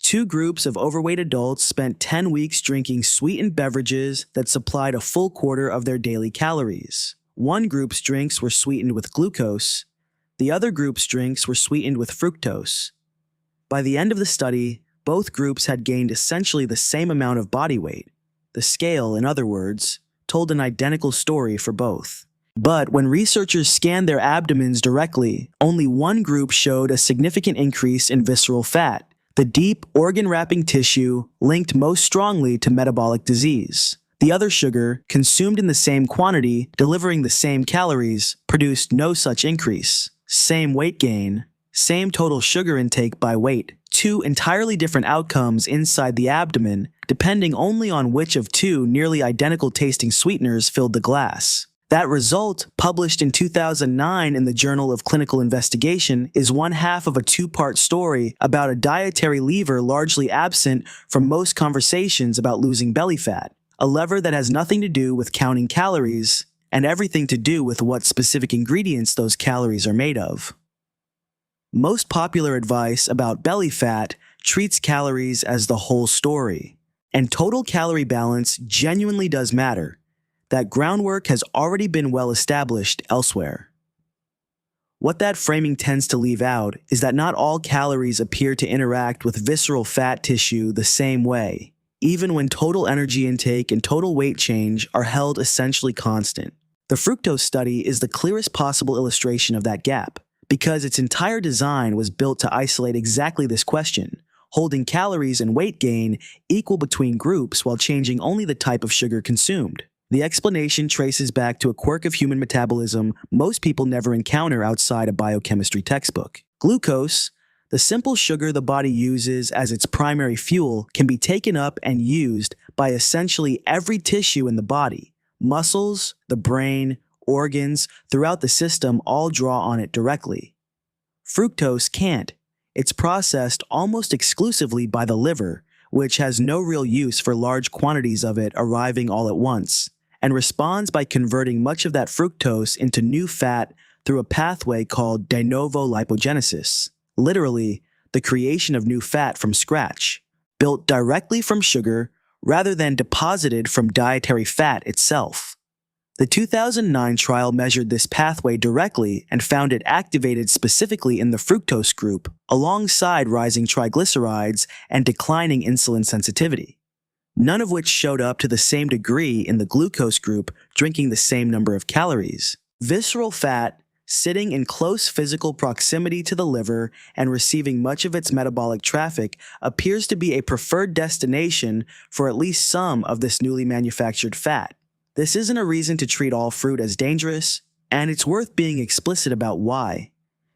Two groups of overweight adults spent 10 weeks drinking sweetened beverages that supplied a full quarter of their daily calories. One group's drinks were sweetened with glucose. The other group's drinks were sweetened with fructose. By the end of the study, both groups had gained essentially the same amount of body weight. The scale, in other words, told an identical story for both. But when researchers scanned their abdomens directly, only one group showed a significant increase in visceral fat, the deep, organ-wrapping tissue linked most strongly to metabolic disease. The other sugar, consumed in the same quantity, delivering the same calories, produced no such increase. Same weight gain, same total sugar intake by weight. Two entirely different outcomes inside the abdomen, depending only on which of two nearly identical tasting sweeteners filled the glass. That result, published in 2009 in the Journal of Clinical Investigation, is one half of a two-part story about a dietary lever largely absent from most conversations about losing belly fat, a lever that has nothing to do with counting calories and everything to do with what specific ingredients those calories are made of. Most popular advice about belly fat treats calories as the whole story, and total calorie balance genuinely does matter. That groundwork has already been well established elsewhere. What that framing tends to leave out is that not all calories appear to interact with visceral fat tissue the same way, even when total energy intake and total weight change are held essentially constant. The fructose study is the clearest possible illustration of that gap, because its entire design was built to isolate exactly this question, holding calories and weight gain equal between groups while changing only the type of sugar consumed. The explanation traces back to a quirk of human metabolism most people never encounter outside a biochemistry textbook. Glucose, the simple sugar the body uses as its primary fuel, can be taken up and used by essentially every tissue in the body. Muscles, the brain, organs, throughout the system all draw on it directly. Fructose can't. It's processed almost exclusively by the liver, which has no real use for large quantities of it arriving all at once, and responds by converting much of that fructose into new fat through a pathway called de novo lipogenesis, literally, the creation of new fat from scratch, built directly from sugar rather than deposited from dietary fat itself. The 2009 trial measured this pathway directly and found it activated specifically in the fructose group, alongside rising triglycerides and declining insulin sensitivity, none of which showed up to the same degree in the glucose group drinking the same number of calories. Visceral fat, sitting in close physical proximity to the liver and receiving much of its metabolic traffic, appears to be a preferred destination for at least some of this newly manufactured fat. This isn't a reason to treat all fruit as dangerous, and it's worth being explicit about why,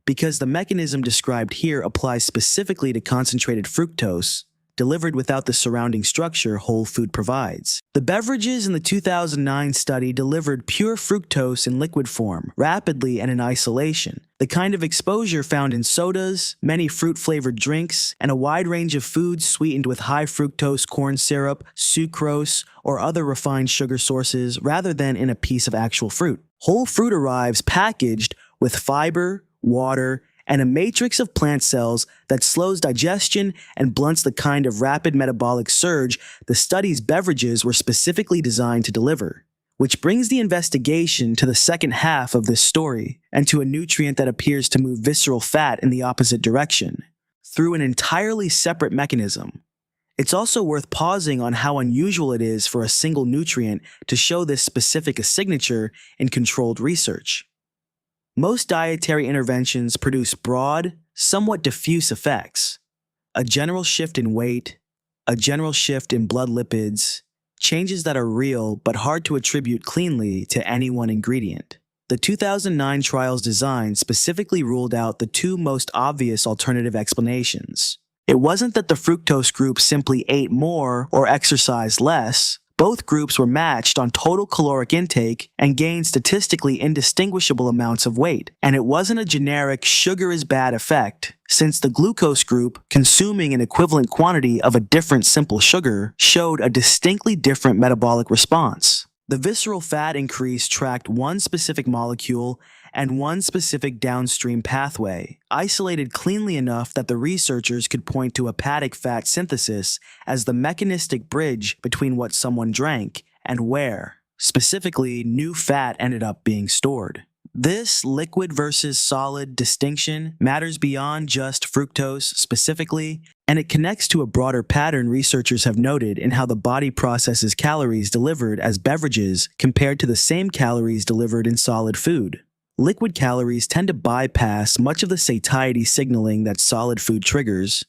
because the mechanism described here applies specifically to concentrated fructose, delivered without the surrounding structure whole food provides. The beverages in the 2009 study delivered pure fructose in liquid form, rapidly and in isolation, the kind of exposure found in sodas, many fruit-flavored drinks, and a wide range of foods sweetened with high fructose corn syrup, sucrose, or other refined sugar sources rather than in a piece of actual fruit. Whole fruit arrives packaged with fiber, water, and a matrix of plant cells that slows digestion and blunts the kind of rapid metabolic surge the study's beverages were specifically designed to deliver. Which brings the investigation to the second half of this story, and to a nutrient that appears to move visceral fat in the opposite direction, through an entirely separate mechanism. It's also worth pausing on how unusual it is for a single nutrient to show this specific a signature in controlled research. Most dietary interventions produce broad, somewhat diffuse effects. A general shift in weight, a general shift in blood lipids, changes that are real but hard to attribute cleanly to any one ingredient. The 2009 trial's design specifically ruled out the two most obvious alternative explanations. It wasn't that the fructose group simply ate more or exercised less. Both groups were matched on total caloric intake and gained statistically indistinguishable amounts of weight. And it wasn't a generic sugar is bad effect, since the glucose group, consuming an equivalent quantity of a different simple sugar, showed a distinctly different metabolic response. The visceral fat increase tracked one specific molecule and one specific downstream pathway, isolated cleanly enough that the researchers could point to hepatic fat synthesis as the mechanistic bridge between what someone drank and where, specifically, new fat ended up being stored. This liquid versus solid distinction matters beyond just fructose specifically, and it connects to a broader pattern researchers have noted in how the body processes calories delivered as beverages compared to the same calories delivered in solid food. Liquid calories tend to bypass much of the satiety signaling that solid food triggers.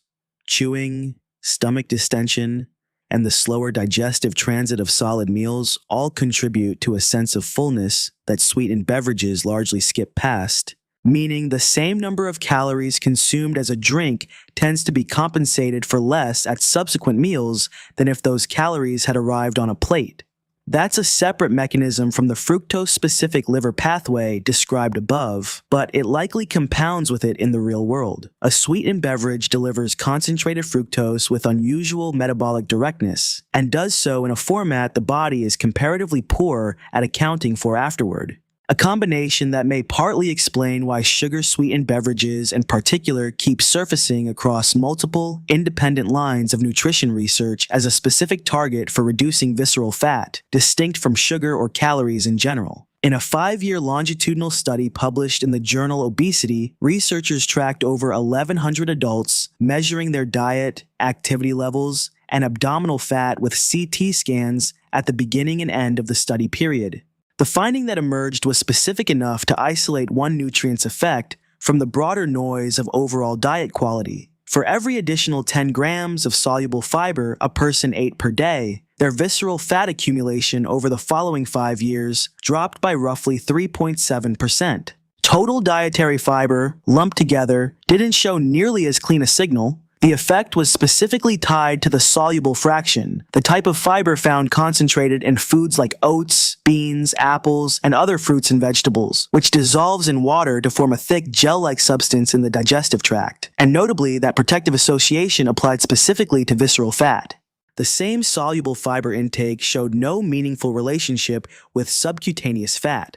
Chewing, stomach distension, and the slower digestive transit of solid meals all contribute to a sense of fullness that sweetened beverages largely skip past, meaning the same number of calories consumed as a drink tends to be compensated for less at subsequent meals than if those calories had arrived on a plate. That's a separate mechanism from the fructose-specific liver pathway described above, but it likely compounds with it in the real world. A sweetened beverage delivers concentrated fructose with unusual metabolic directness, and does so in a format the body is comparatively poor at accounting for afterward. A combination that may partly explain why sugar-sweetened beverages in particular keep surfacing across multiple, independent lines of nutrition research as a specific target for reducing visceral fat, distinct from sugar or calories in general. In a 5-year longitudinal study published in the journal Obesity, researchers tracked over 1,100 adults, measuring their diet, activity levels, and abdominal fat with CT scans at the beginning and end of the study period. The finding that emerged was specific enough to isolate one nutrient's effect from the broader noise of overall diet quality. For every additional 10 grams of soluble fiber a person ate per day, their visceral fat accumulation over the following 5 years dropped by roughly 3.7%. Total dietary fiber, lumped together, didn't show nearly as clean a signal. The effect was specifically tied to the soluble fraction, the type of fiber found concentrated in foods like oats, beans, apples, and other fruits and vegetables, which dissolves in water to form a thick gel-like substance in the digestive tract. And notably, that protective association applied specifically to visceral fat. The same soluble fiber intake showed no meaningful relationship with subcutaneous fat,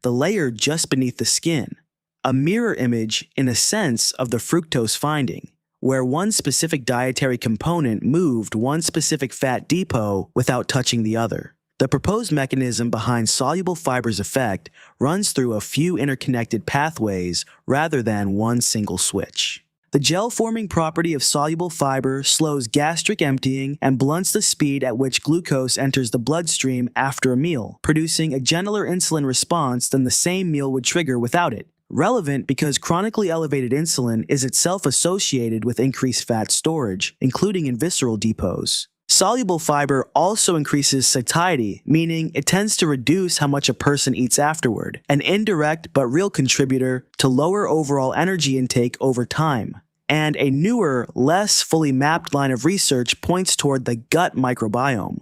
the layer just beneath the skin, a mirror image, in a sense, of the fructose finding, where one specific dietary component moved one specific fat depot without touching the other. The proposed mechanism behind soluble fiber's effect runs through a few interconnected pathways rather than one single switch. The gel-forming property of soluble fiber slows gastric emptying and blunts the speed at which glucose enters the bloodstream after a meal, producing a gentler insulin response than the same meal would trigger without it. Relevant because chronically elevated insulin is itself associated with increased fat storage, including in visceral depots. Soluble fiber also increases satiety, meaning it tends to reduce how much a person eats afterward, an indirect but real contributor to lower overall energy intake over time. And a newer, less fully mapped line of research points toward the gut microbiome.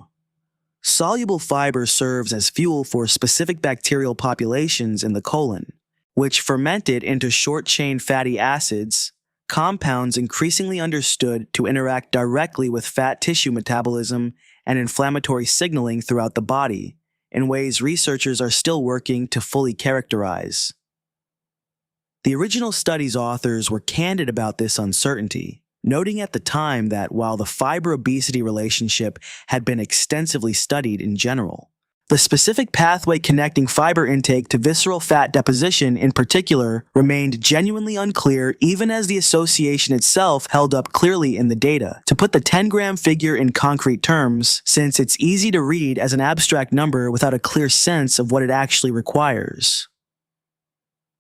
Soluble fiber serves as fuel for specific bacterial populations in the colon, which fermented into short-chain fatty acids, compounds increasingly understood to interact directly with fat tissue metabolism and inflammatory signaling throughout the body, in ways researchers are still working to fully characterize. The original study's authors were candid about this uncertainty, noting at the time that while the fiber-obesity relationship had been extensively studied in general, the specific pathway connecting fiber intake to visceral fat deposition in particular remained genuinely unclear even as the association itself held up clearly in the data. To put the 10-gram figure in concrete terms, since it's easy to read as an abstract number without a clear sense of what it actually requires.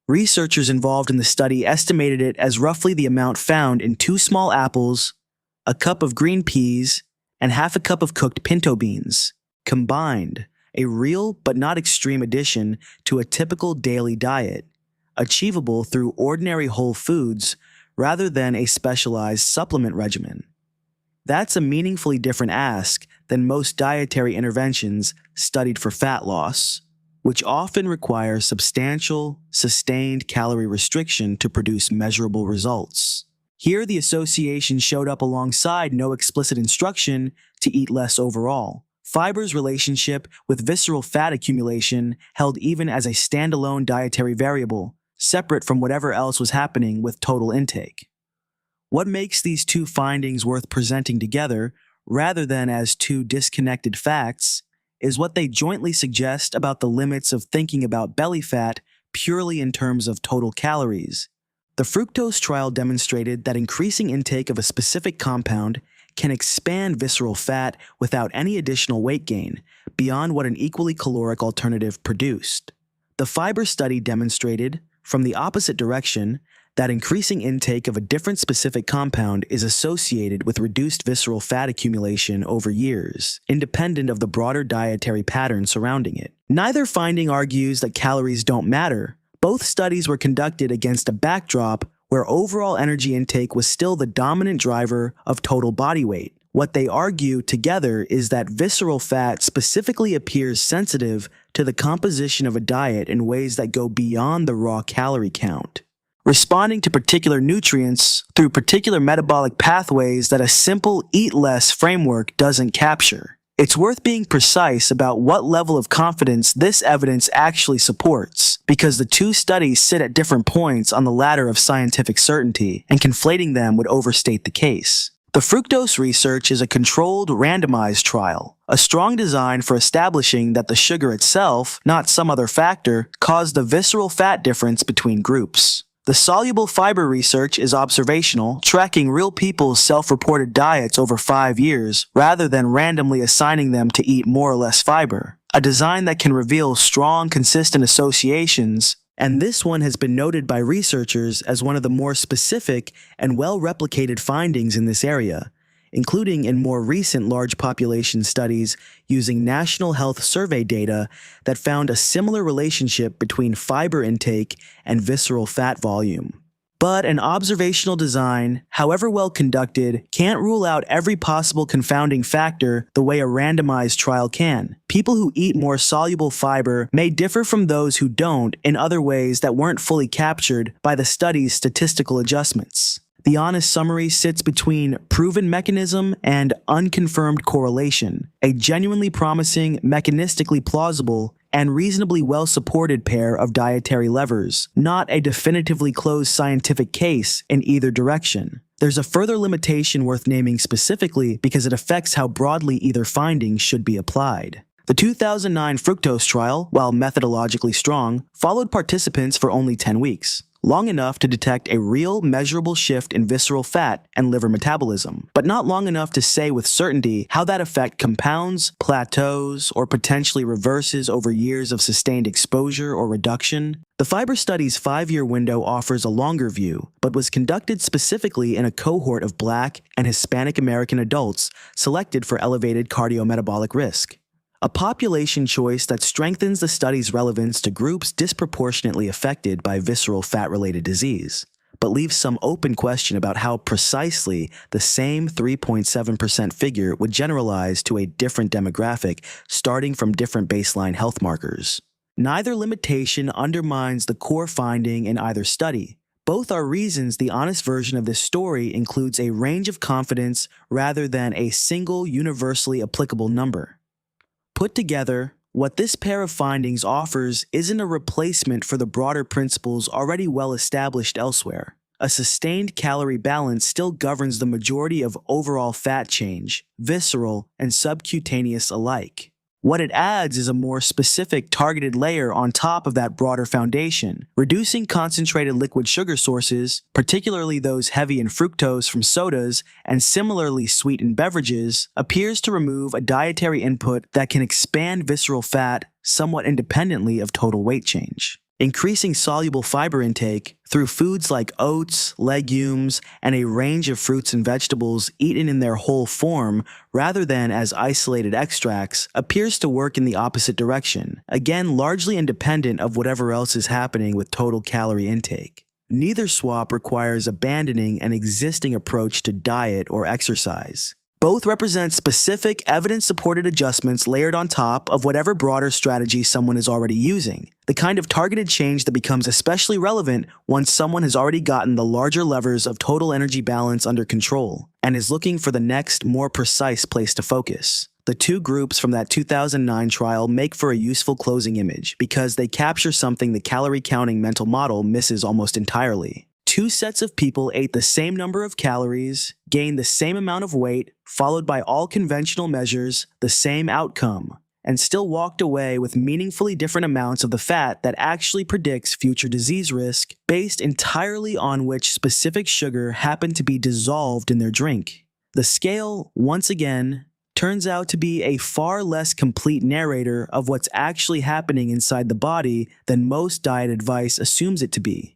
Researchers involved in the study estimated it as roughly the amount found in 2 small apples, a cup of green peas, and half a cup of cooked pinto beans, combined. A real but not extreme addition to a typical daily diet, achievable through ordinary whole foods rather than a specialized supplement regimen. That's a meaningfully different ask than most dietary interventions studied for fat loss, which often require substantial, sustained calorie restriction to produce measurable results. Here, the association showed up alongside no explicit instruction to eat less overall, Fiber's relationship with visceral fat accumulation held even as a standalone dietary variable, separate from whatever else was happening with total intake. What makes these two findings worth presenting together, rather than as two disconnected facts, is what they jointly suggest about the limits of thinking about belly fat purely in terms of total calories. The fructose trial demonstrated that increasing intake of a specific compound can expand visceral fat without any additional weight gain, beyond what an equally caloric alternative produced. The fiber study demonstrated, from the opposite direction, that increasing intake of a different specific compound is associated with reduced visceral fat accumulation over years, independent of the broader dietary pattern surrounding it. Neither finding argues that calories don't matter. Both studies were conducted against a backdrop where overall energy intake was still the dominant driver of total body weight. What they argue together is that visceral fat specifically appears sensitive to the composition of a diet in ways that go beyond the raw calorie count, responding to particular nutrients through particular metabolic pathways that a simple eat less framework doesn't capture. It's worth being precise about what level of confidence this evidence actually supports, because the two studies sit at different points on the ladder of scientific certainty, and conflating them would overstate the case. The fructose research is a controlled, randomized trial, a strong design for establishing that the sugar itself, not some other factor, caused the visceral fat difference between groups. The soluble fiber research is observational, tracking real people's self-reported diets over 5 years, rather than randomly assigning them to eat more or less fiber. A design that can reveal strong, consistent associations, and this one has been noted by researchers as one of the more specific and well-replicated findings in this area, including in more recent large population studies using National Health Survey data that found a similar relationship between fiber intake and visceral fat volume. But an observational design, however well conducted, can't rule out every possible confounding factor the way a randomized trial can. People who eat more soluble fiber may differ from those who don't in other ways that weren't fully captured by the study's statistical adjustments. The honest summary sits between proven mechanism and unconfirmed correlation, a genuinely promising, mechanistically plausible, and reasonably well-supported pair of dietary levers, not a definitively closed scientific case in either direction. There's a further limitation worth naming specifically because it affects how broadly either finding should be applied. The 2009 fructose trial, while methodologically strong, followed participants for only 10 weeks. Long enough to detect a real, measurable shift in visceral fat and liver metabolism, but not long enough to say with certainty how that effect compounds, plateaus, or potentially reverses over years of sustained exposure or reduction. The fiber study's 5-year window offers a longer view, but was conducted specifically in a cohort of Black and Hispanic American adults selected for elevated cardiometabolic risk. A population choice that strengthens the study's relevance to groups disproportionately affected by visceral fat-related disease, but leaves some open question about how precisely the same 3.7% figure would generalize to a different demographic starting from different baseline health markers. Neither limitation undermines the core finding in either study. Both are reasons the honest version of this story includes a range of confidence rather than a single universally applicable number. Put together, what this pair of findings offers isn't a replacement for the broader principles already well established elsewhere. A sustained calorie balance still governs the majority of overall fat change, visceral and subcutaneous alike. What it adds is a more specific targeted layer on top of that broader foundation. Reducing concentrated liquid sugar sources, particularly those heavy in fructose from sodas and similarly sweetened beverages, appears to remove a dietary input that can expand visceral fat somewhat independently of total weight change. Increasing soluble fiber intake through foods like oats, legumes, and a range of fruits and vegetables eaten in their whole form rather than as isolated extracts appears to work in the opposite direction, again largely independent of whatever else is happening with total calorie intake. Neither swap requires abandoning an existing approach to diet or exercise. Both represent specific, evidence-supported adjustments layered on top of whatever broader strategy someone is already using, the kind of targeted change that becomes especially relevant once someone has already gotten the larger levers of total energy balance under control and is looking for the next, more precise place to focus. The two groups from that 2009 trial make for a useful closing image because they capture something the calorie counting mental model misses almost entirely. Two sets of people ate the same number of calories, gained the same amount of weight, followed by all conventional measures, the same outcome, and still walked away with meaningfully different amounts of the fat that actually predicts future disease risk based entirely on which specific sugar happened to be dissolved in their drink. The scale, once again, turns out to be a far less complete narrator of what's actually happening inside the body than most diet advice assumes it to be.